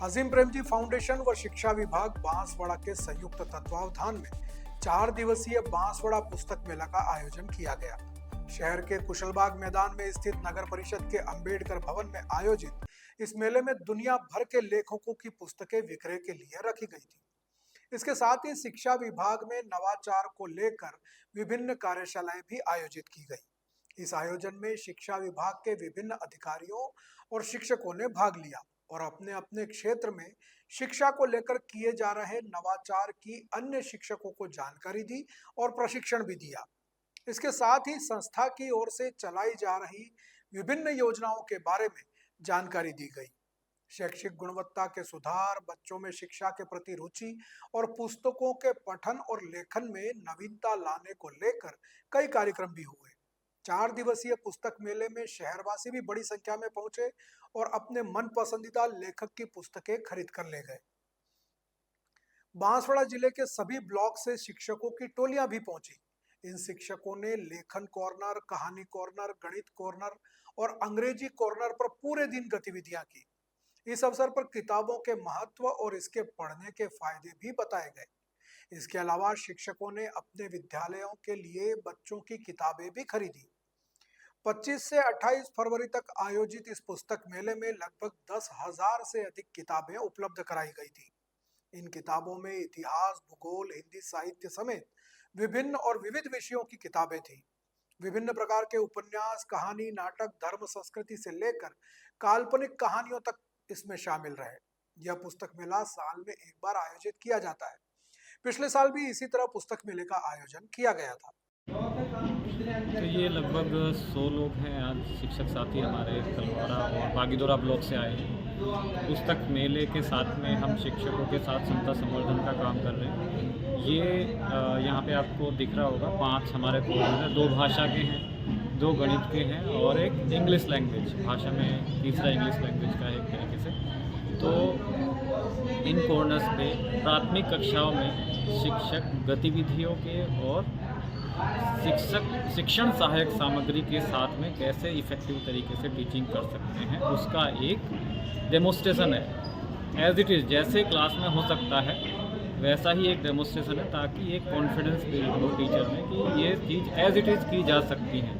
Azim Premji foundation व शिक्षा विभाग बांसवाड़ा के संयुक्त तत्वावधान में 4 दिवसीय बांसवाड़ा पुस्तक मेला का आयोजन किया गया। शहर के कुशलबाग मैदान में स्थित नगर परिषद के अंबेडकर भवन में आयोजित इस मेले में दुनिया भर के लेखकों की पुस्तकें विक्रय के लिए रखी गई थी। इसके साथ ही शिक्षा विभाग में नवाचार को लेकर विभिन्न कार्यशालाएं भी आयोजित की गई। इस आयोजन में शिक्षा विभाग के विभिन्न अधिकारियों और शिक्षकों ने भाग लिया और अपने अपने क्षेत्र में शिक्षा को लेकर किए जा रहे नवाचार की अन्य शिक्षकों को जानकारी दी और प्रशिक्षण भी दिया। इसके साथ ही संस्था की ओर से चलाई जा रही विभिन्न योजनाओं के बारे में जानकारी दी गई। शैक्षिक गुणवत्ता के सुधार, बच्चों में शिक्षा के प्रति रुचि और पुस्तकों के पठन और लेखन में नवीनता लाने को लेकर कई कार्यक्रम भी हुए। 4 दिवसीय पुस्तक मेले में शहरवासी भी बड़ी संख्या में पहुंचे और अपने मन पसंदीदा लेखक की पुस्तकें खरीद कर ले गए। बांसवाड़ा जिले के सभी ब्लॉक से शिक्षकों की टोलियां भी पहुंची। इन शिक्षकों ने लेखन कॉर्नर, कहानी कॉर्नर, गणित कॉर्नर और अंग्रेजी कॉर्नर पर पूरे दिन गतिविधियां की। इस अवसर पर किताबों के महत्व और इसके पढ़ने के फायदे भी बताए गए। इसके अलावा शिक्षकों ने अपने विद्यालयों के लिए बच्चों की किताबें भी खरीदी। 25 से 28 फरवरी तक आयोजित इस पुस्तक मेले में लगभग 10,000 से अधिक किताबें उपलब्ध कराई गई थी। इन किताबों में इतिहास, भूगोल, हिंदी साहित्य समेत विभिन्न और विविध विषयों की किताबें थी। विभिन्न प्रकार के उपन्यास, कहानी, नाटक, धर्म, संस्कृति से लेकर काल्पनिक कहानियों तक इसमें शामिल रहे। यह पुस्तक मेला साल में एक बार आयोजित किया जाता है। पिछले साल भी इसी तरह पुस्तक मेले का आयोजन किया गया था। तो ये लगभग 100 लोग हैं आज शिक्षक साथी हमारे तलवाड़ा और बागीदोरा ब्लॉक से आए हैं। पुस्तक मेले के साथ में हम शिक्षकों के साथ क्षमता संवर्धन का काम कर रहे हैं। ये यहाँ पे आपको दिख रहा होगा 5 हमारे कोर्स हैं, 2 भाषा के हैं, 2 गणित के हैं और एक इंग्लिश लैंग्वेज भाषा में, तीसरा इंग्लिश लैंग्वेज का है एक तरीके से। तो इन कॉर्नर्स पे प्राथमिक कक्षाओं में शिक्षक गतिविधियों के और शिक्षण सहायक सामग्री के साथ में कैसे इफेक्टिव तरीके से टीचिंग कर सकते हैं, उसका एक डेमोस्ट्रेशन है। एज इट इज़ जैसे क्लास में हो सकता है वैसा ही एक डेमोस्ट्रेशन है, ताकि एक कॉन्फिडेंस बिल्ड हो टीचर में कि ये चीज़ एज इट इज़ की जा सकती है।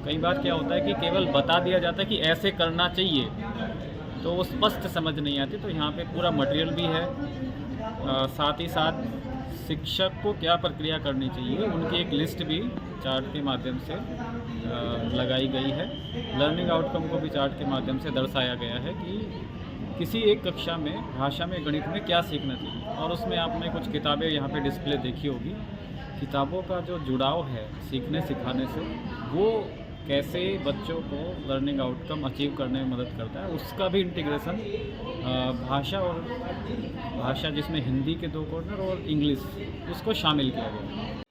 कई बार क्या होता है कि केवल बता दिया जाता है कि ऐसे करना चाहिए, तो वो स्पष्ट समझ नहीं आती। तो यहाँ पे पूरा मटेरियल भी है, साथ ही साथ शिक्षक को क्या प्रक्रिया करनी चाहिए उनकी एक लिस्ट भी चार्ट के माध्यम से लगाई गई है। लर्निंग आउटकम को भी चार्ट के माध्यम से दर्शाया गया है कि किसी एक कक्षा में भाषा में, गणित में क्या सीखना चाहिए। और उसमें आपने कुछ किताबें यहाँ पे डिस्प्ले देखी होगी। किताबों का जो जुड़ाव है सीखने सिखाने से, वो कैसे बच्चों को लर्निंग आउटकम अचीव करने में मदद करता है, उसका भी इंटीग्रेशन भाषा जिसमें हिंदी के 2 कॉर्नर और इंग्लिश, उसको शामिल किया गया है।